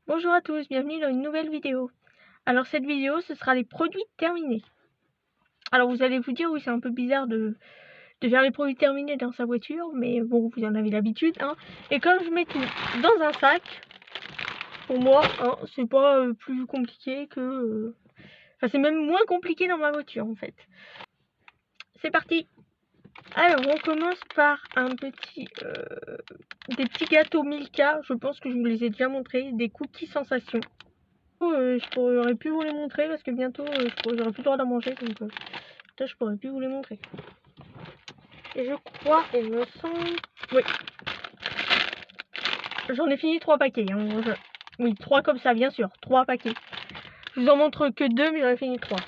Bonjour à tous, bienvenue dans une nouvelle vidéo. Alors cette vidéo, ce sera les produits terminés. Alors vous allez vous dire, oui c'est un peu bizarre de faire les produits terminés dans sa voiture, mais bon, vous en avez l'habitude. Hein. Et comme je mets tout dans un sac, pour moi, hein, c'est pas plus compliqué que... Enfin c'est même moins compliqué dans ma voiture en fait. C'est parti. Alors on commence par des petits gâteaux Milka, je pense que je vous les ai déjà montrés, des cookies sensations. J'aurais pu vous les montrer parce que bientôt j'aurai plus le droit d'en manger, donc là je pourrais plus vous les montrer. Et je crois, il me semble, oui, j'en ai fini 3 paquets. Hein. Oui, 3 comme ça, bien sûr, 3 paquets. Je vous en montre que 2, mais j'en ai fini 3.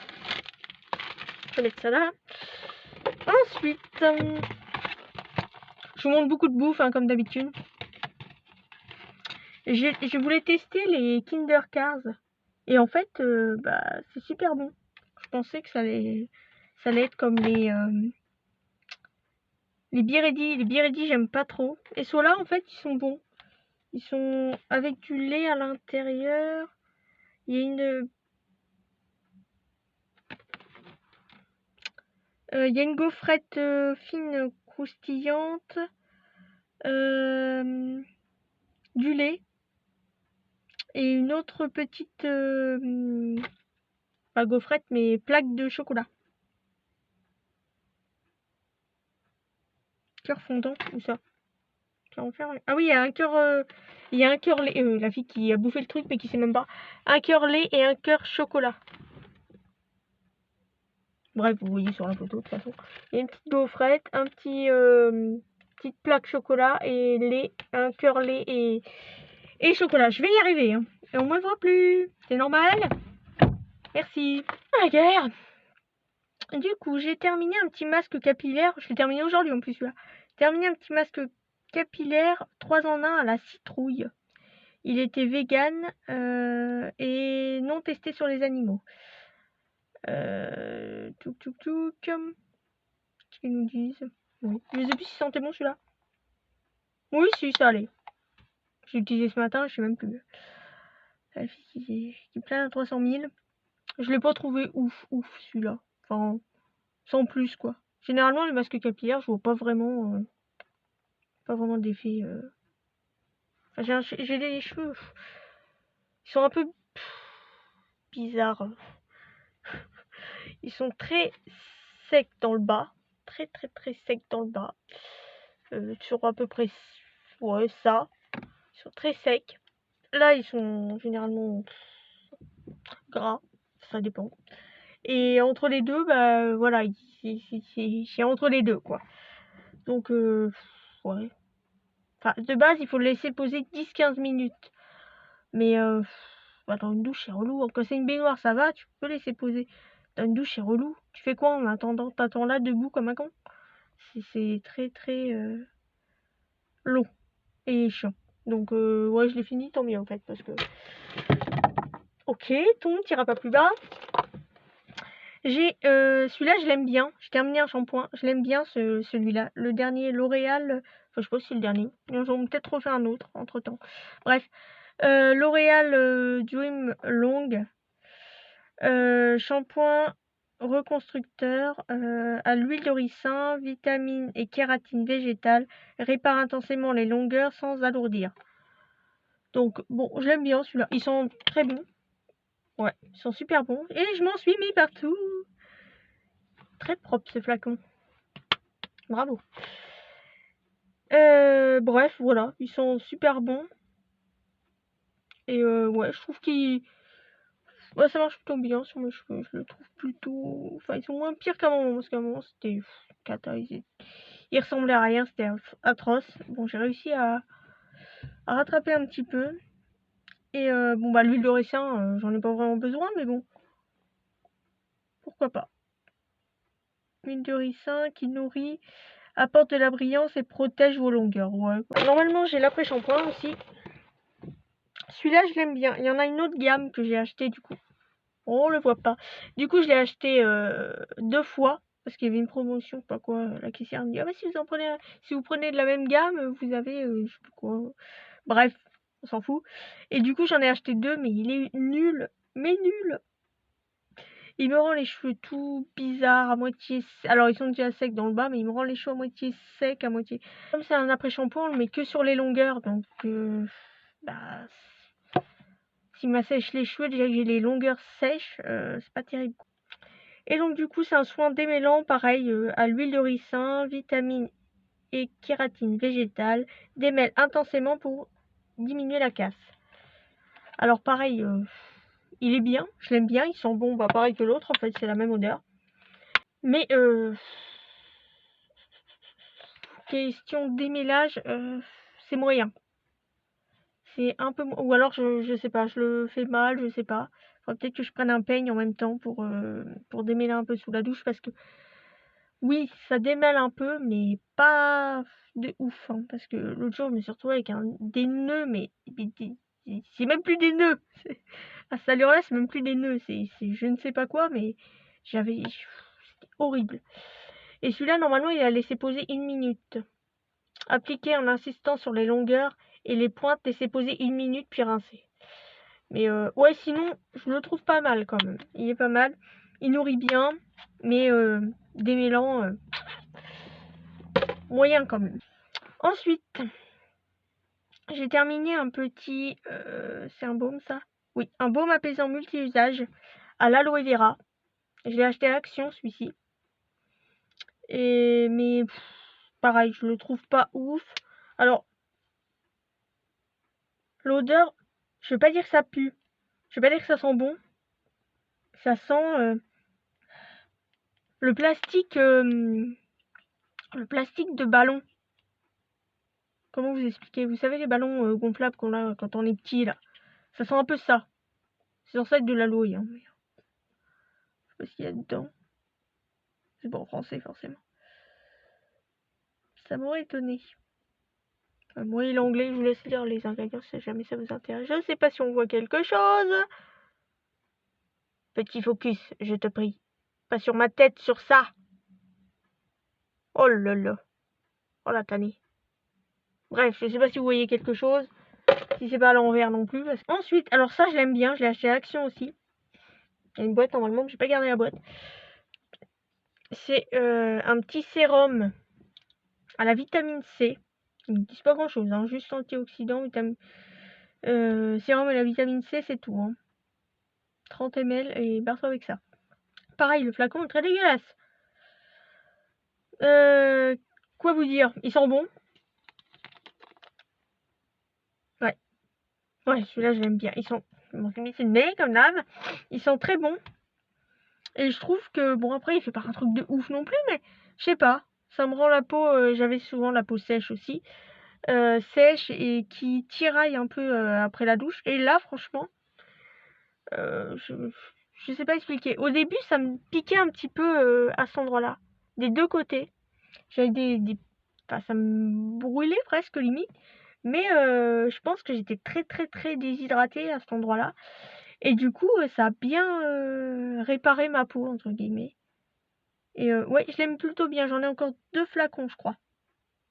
Je vais mettre ça là. Ensuite, je vous montre beaucoup de bouffe, hein, comme d'habitude. Je voulais tester les Kinder Cars. Et en fait, c'est super bon. Je pensais que ça allait être comme les Biredi. Les Biredi, j'aime pas trop. Et ceux-là, en fait, ils sont bons. Ils sont avec du lait à l'intérieur. Il y a une gaufrette fine croustillante. Du lait. Et une autre petite... pas gaufrette, mais plaque de chocolat. Cœur fondant, où ça? Ah oui, il y a un cœur... il y a un cœur lait. La fille qui a bouffé le truc, mais qui sait même pas. Un cœur lait et un cœur chocolat. Bref, vous voyez sur la photo de toute façon. Il y a une petite gaufrette, petite plaque chocolat et lait, un cœur lait et chocolat. Je vais y arriver. Hein. Et on me voit plus. C'est normal. Merci. La guerre. Du coup, j'ai terminé un petit masque capillaire. Je l'ai terminé aujourd'hui en plus celui-là. J'ai terminé un petit masque capillaire 3 en 1 à la citrouille. Il était vegan et non testé sur les animaux. Qu'est-ce qu'ils nous disent? Oui. Je sais plus si sentait bon celui-là. Oui, si, ça allait. J'ai utilisé ce matin, je sais même plus. La fille qui plaint à 300 000. Je l'ai pas trouvé ouf celui-là. Enfin, sans plus quoi. Généralement, les masques capillaires, je vois pas vraiment d'effet. Enfin, j'ai des cheveux. Ils sont un peu bizarres. Ils sont très secs dans le bas. Très secs dans le bas. Sur à peu près, ouais, ça. Ils sont très secs. Là, ils sont généralement gras. Ça dépend. Et entre les deux, bah voilà, c'est entre les deux, quoi. Donc, ouais. Enfin, de base, il faut le laisser poser 10-15 minutes. Mais, dans une douche, c'est relou. Quand c'est une baignoire, ça va, tu peux laisser poser. Dans une douche, c'est relou. Tu fais quoi en attendant? T'attends là, debout, comme un con? C'est très long et chiant. Donc, ouais, je l'ai fini, tant mieux, en fait, parce que... Ok, ton, t'iras pas plus bas. Celui-là, je l'aime bien. J'ai terminé un shampoing. Je l'aime bien, celui-là. Le dernier, L'Oréal. Enfin, je sais pas si c'est le dernier. Ils ont peut-être refait un autre entre temps. Bref. L'Oréal Dream Long. Shampoing reconstructeur à l'huile de ricin, vitamine et kératine végétale. Répare intensément les longueurs sans alourdir. Donc, bon, je l'aime bien celui-là. Ils sont très bons. Ouais, ils sont super bons. Et je m'en suis mis partout. Très propre ce flacon. Bravo. Bref, voilà. Ils sont super bons. Et ouais, je trouve qu'ils... Ouais, ça marche plutôt bien sur mes cheveux. Je le trouve plutôt... Enfin, ils sont moins pires qu'à un moment. Parce qu'à un moment, c'était... Cata, ils ressemblaient à rien. C'était atroce. Bon, j'ai réussi à rattraper un petit peu. Et bon, bah, l'huile de ricin, j'en ai pas vraiment besoin. Mais bon. Pourquoi pas. L'huile de ricin qui nourrit, apporte de la brillance et protège vos longueurs. Ouais. Normalement, j'ai l'après-shampoing aussi. Celui-là, je l'aime bien. Il y en a une autre gamme que j'ai acheté du coup. On le voit pas. Du coup, je l'ai acheté 2 fois. Parce qu'il y avait une promotion, pas quoi. La caissière me dit, ah bah si vous prenez de la même gamme, vous avez, je sais pas quoi. Bref, on s'en fout. Et du coup, j'en ai acheté 2, mais il est nul. Mais nul. Il me rend les cheveux tout bizarres, à moitié... Alors, ils sont déjà secs dans le bas, mais il me rend les cheveux à moitié secs, à moitié... Comme c'est un après-shampoing, on le met que sur les longueurs, donc... bah... S'il m'assèche les cheveux, déjà que j'ai les longueurs sèches, c'est pas terrible. Et donc, du coup, c'est un soin démêlant, pareil, à l'huile de ricin, vitamine et kératine végétale, démêle intensément pour diminuer la casse. Alors, pareil... il est bien, je l'aime bien, il sent bon, bah pareil que l'autre, en fait, c'est la même odeur. Mais question démêlage, c'est moyen. C'est un peu... Ou alors, je sais pas, je le fais mal, je sais pas. Faudrait peut-être que je prenne un peigne en même temps pour démêler un peu sous la douche, parce que oui, ça démêle un peu, mais pas de ouf. Hein, parce que l'autre jour, je me suis retrouvée avec des nœuds, mais c'est même plus des nœuds. À cette allure-là, c'est même plus des nœuds. C'est je ne sais pas quoi, mais c'était horrible. Et celui-là, normalement, il a laissé poser 1 minute. Appliquer en insistant sur les longueurs et les pointes, laisser poser 1 minute, puis rincer. Mais ouais, sinon, je le trouve pas mal quand même. Il est pas mal. Il nourrit bien, mais démêlant, moyen quand même. Ensuite, j'ai terminé un petit... c'est un baume ça? Oui, un baume apaisant multi-usage à l'aloe vera. Je l'ai acheté à Action celui-ci. Mais pareil, je le trouve pas ouf. Alors, l'odeur, je vais pas dire que ça pue. Je vais pas dire que ça sent bon. Ça sent le plastique de ballon. Comment vous expliquer? Vous savez les ballons gonflables qu'on a quand on est petit là. Ça sent un peu ça. C'est censé être de l'aloe. Hein, mais... je sais pas ce qu'il y a dedans. C'est pas en français forcément. Ça m'aurait étonné. Moi et l'anglais, je vous laisse lire les ingrédients si jamais ça vous intéresse. Je ne sais pas si on voit quelque chose. Petit focus, je te prie. Pas sur ma tête, sur ça. Oh là là. Oh la tannée. Bref, je sais pas si vous voyez quelque chose. Si c'est pas à l'envers non plus. Ensuite, alors ça je l'aime bien. Je l'ai acheté à Action aussi. Il y a une boîte normalement, mais j'ai pas gardé la boîte. C'est un petit sérum à la vitamine C. Ils ne disent pas grand chose, hein, juste antioxydant, sérum à la vitamine C, c'est tout. Hein. 30 ml et barre-toi avec ça. Pareil, le flacon est très dégueulasse. Quoi vous dire? Ils sont bons. Ouais. Ouais, celui-là, je l'aime bien. Ils sont... Bon, c'est le nez, comme d'hab. Ils sont très bons. Et je trouve que... Bon, après, il fait pas un truc de ouf non plus, mais... Je sais pas. Ça me rend la peau... J'avais souvent la peau sèche aussi. Sèche et qui tiraille un peu après la douche. Et là, franchement... je sais pas expliquer. Au début, ça me piquait un petit peu à cet endroit-là. Des deux côtés. J'avais enfin, ça me brûlait presque limite. Mais je pense que j'étais très très très déshydratée à cet endroit-là. Et du coup, ça a bien réparé ma peau, entre guillemets. Et ouais, je l'aime plutôt bien. J'en ai encore 2 flacons, je crois.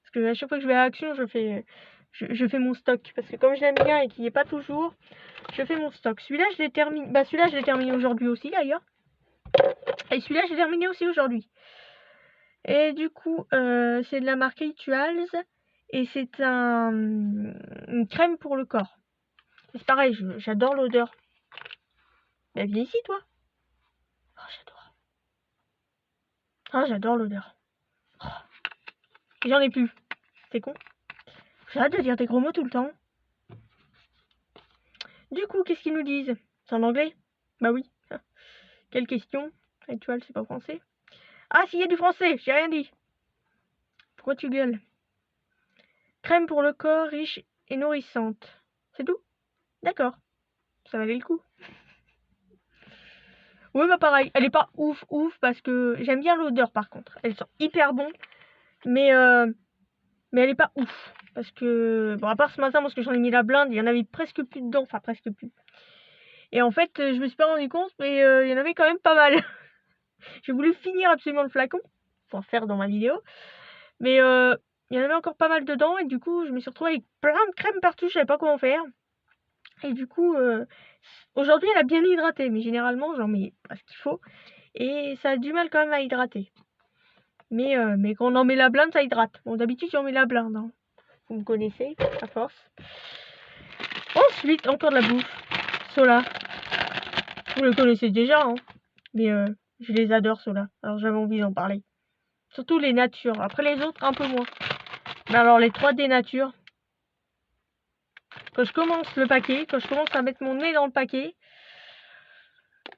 Parce que à chaque fois que je vais à Action, je fais mon stock. Parce que comme je l'aime bien et qu'il n'y est pas toujours, je fais mon stock. Celui-là, je l'ai terminé. Bah, celui-là, je l'ai terminé aujourd'hui aussi, d'ailleurs. Et celui-là, je l'ai terminé aussi aujourd'hui. Et du coup, c'est de la marque Rituals. Et c'est une crème pour le corps. C'est pareil, j'adore l'odeur. Bah, viens ici, toi. Oh, j'adore. Ah, j'adore l'odeur. Oh. J'en ai plus. C'est con. J'ai hâte de dire des gros mots tout le temps. Du coup, qu'est-ce qu'ils nous disent? C'est en anglais? Bah oui. Quelle question? Ritual, c'est pas français. Ah, s'il y a du français, j'ai rien dit. Pourquoi tu gueules? Crème pour le corps, riche et nourrissante. C'est tout? D'accord. Ça valait le coup. Oui, bah pareil. Elle est pas ouf, parce que j'aime bien l'odeur par contre. Elle sent hyper bon. Mais elle est pas ouf. Parce que, bon, à part ce matin, parce que j'en ai mis la blinde, il y en avait presque plus dedans. Enfin, presque plus. Et en fait, je me suis pas rendu compte, mais il y en avait quand même pas mal. J'ai voulu finir absolument le flacon. Pour faire dans ma vidéo. Mais il y en avait encore pas mal dedans et du coup je me suis retrouvée avec plein de crème partout, je savais pas comment faire. Et du coup aujourd'hui elle a bien hydraté, mais généralement j'en mets pas ce qu'il faut et ça a du mal quand même à hydrater. Mais quand on en met la blinde, ça hydrate. Bon, d'habitude j'en mets la blinde, hein. Vous me connaissez à force. Ensuite encore de la bouffe. Sola. Vous le connaissez déjà, hein. Mais je les adore ceux-là. Alors j'avais envie d'en parler. Surtout les natures. Après les autres, un peu moins. Mais alors les 3D nature. Quand je commence le paquet, quand je commence à mettre mon nez dans le paquet,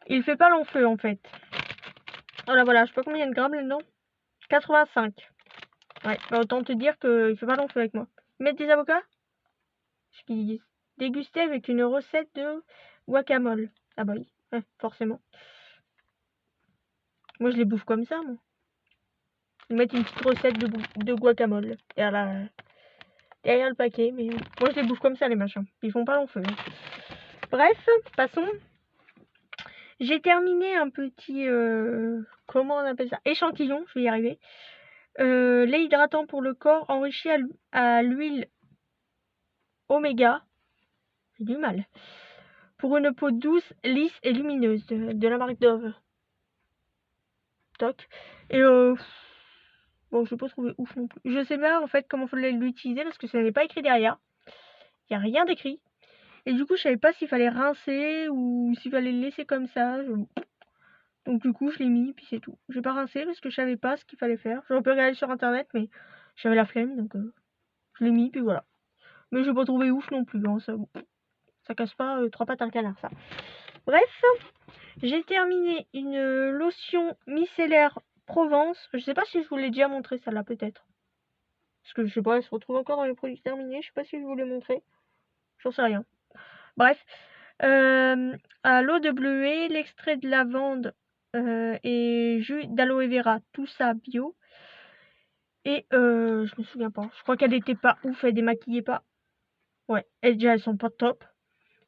il fait pas long feu en fait. Voilà, voilà, je sais pas combien il y a de grammes là-dedans. 85. Ouais, bah autant te dire qu'il fait pas long feu avec moi. Mettre des avocats? Ce qu'ils disent. Déguster avec une recette de guacamole. Ah bah oui, ouais, forcément. Moi je les bouffe comme ça, moi. Ils mettent une petite recette de guacamole derrière le paquet, mais moi je les bouffe comme ça les machins. Ils font pas long feu. Hein. Bref, passons. J'ai terminé un petit comment on appelle ça? Échantillon, je vais y arriver. Lait hydratant pour le corps enrichi à l'huile oméga. J'ai du mal. Pour une peau douce, lisse et lumineuse de la marque Dove. Toc. Et bon, je l'ai pas trouvé ouf non plus. Je sais pas en fait comment faut l'utiliser parce que ça n'est pas écrit derrière. Il n'y a rien d'écrit. Et du coup, je savais pas s'il fallait rincer ou s'il fallait le laisser comme ça. Donc du coup, je l'ai mis, puis c'est tout. J'ai pas rincé parce que je savais pas ce qu'il fallait faire. J'aurais pu regarder sur internet, mais j'avais la flemme, donc je l'ai mis, puis voilà. Mais je l'ai pas trouvé ouf non plus. Hein, ça casse pas 3 pattes à un canard, ça. Bref, j'ai terminé une lotion micellaire Provence. Je sais pas si je vous l'ai déjà montré, celle-là, peut-être. Parce que je sais pas, elle se retrouve encore dans les produits terminés. Je sais pas si je vous l'ai montré. J'en sais rien. Bref. À l'eau de bleuet, l'extrait de lavande et jus d'aloe vera, tout ça bio. Et je me souviens pas. Je crois qu'elle était pas ouf, elle démaquillait pas. Ouais, elles sont pas top.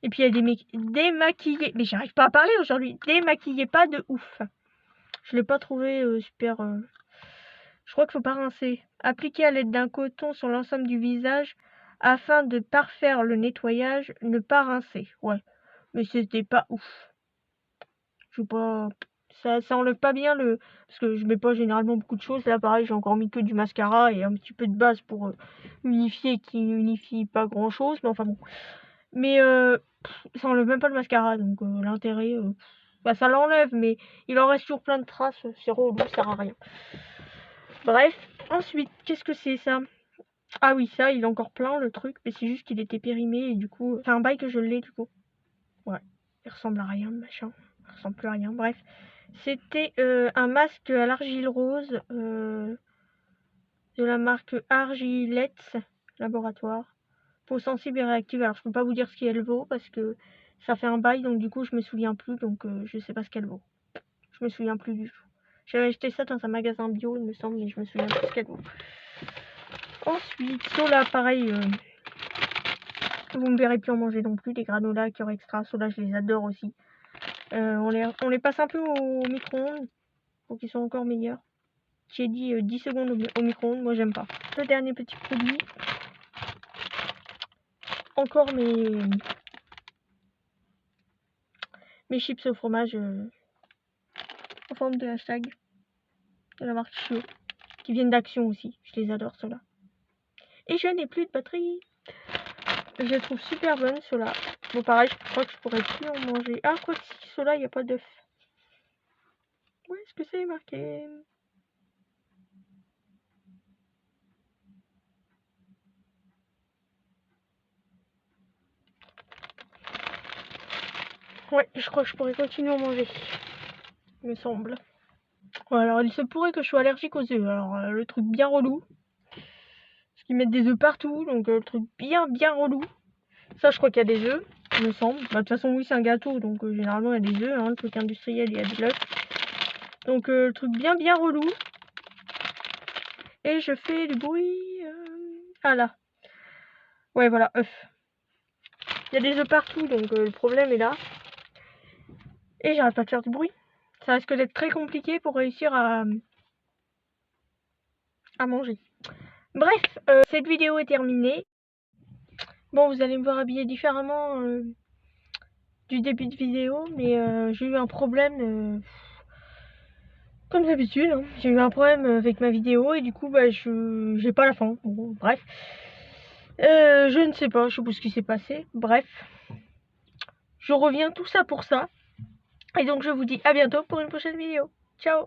Et puis elle démaquillait. Mais j'arrive pas à parler aujourd'hui. Démaquillait pas de ouf. Je l'ai pas trouvé super. Je crois qu'il faut pas rincer. Appliquer à l'aide d'un coton sur l'ensemble du visage afin de parfaire le nettoyage. Ne pas rincer. Ouais. Mais c'était pas ouf. Je sais pas. Ça enlève pas bien le. Parce que je mets pas généralement beaucoup de choses. Là, pareil, j'ai encore mis que du mascara et un petit peu de base pour unifier qui unifie pas grand chose. Mais enfin bon. Mais ça enlève même pas le mascara. Donc l'intérêt. Bah, ça l'enlève, mais il en reste toujours plein de traces. C'est relou, ça sert à rien. Bref. Ensuite, qu'est-ce que c'est ça? Ah oui, ça, il est encore plein le truc. Mais c'est juste qu'il était périmé et du coup. C'est un bail que je l'ai du coup. Ouais. Il ressemble à rien, machin. Il ressemble plus à rien. Bref. C'était un masque à l'argile rose de la marque Argilettes Laboratoire. Peau sensible et réactive. Alors je peux pas vous dire ce qu'elle vaut parce que ça fait un bail donc du coup je me souviens plus donc je sais pas ce qu'elle vaut. Je me souviens plus du tout. J'avais acheté ça dans un magasin bio il me semble mais je me souviens plus ce qu'elle vaut. Ensuite, Sola pareil. Vous me verrez plus en manger non plus. Les granola, Cœur Extra, Sola je les adore aussi. On les passe un peu au micro-ondes pour qu'ils soient encore meilleurs. J'ai dit 10 secondes au micro-ondes, moi j'aime pas. Le dernier petit produit. Encore mes chips au fromage en forme de hashtag de la marque Chio. Qui viennent d'Action aussi. Je les adore ceux-là. Et je n'ai plus de batterie. Je les trouve super bonnes ceux-là. Bon pareil, je crois que je pourrais plus en manger. Ah quoi que si ceux-là, il n'y a pas d'œuf. Où est-ce que c'est marqué? Ouais, je crois que je pourrais continuer à en manger. Il me semble. Ouais, alors il se pourrait que je sois allergique aux œufs. Alors le truc bien relou. Parce qu'ils mettent des œufs partout. Donc le truc bien relou. Ça je crois qu'il y a des œufs. Il me semble. Bah, de toute façon oui c'est un gâteau. Donc généralement il y a des œufs. Hein, le truc industriel il y a de l'œuf. Donc le truc bien relou. Et je fais du bruit. Ah là. Ouais voilà, œuf. Il y a des œufs partout. Donc le problème est là. Et j'arrête pas de faire du bruit. Ça risque d'être très compliqué pour réussir à manger. Bref, cette vidéo est terminée. Bon, vous allez me voir habillé différemment du début de vidéo, mais j'ai eu un problème, comme d'habitude, hein. J'ai eu un problème avec ma vidéo et du coup, bah, j'ai pas la fin. Bon, bref. Je ne sais pas, je sais pas ce qui s'est passé. Bref. Je reviens tout ça pour ça. Et donc, je vous dis à bientôt pour une prochaine vidéo. Ciao!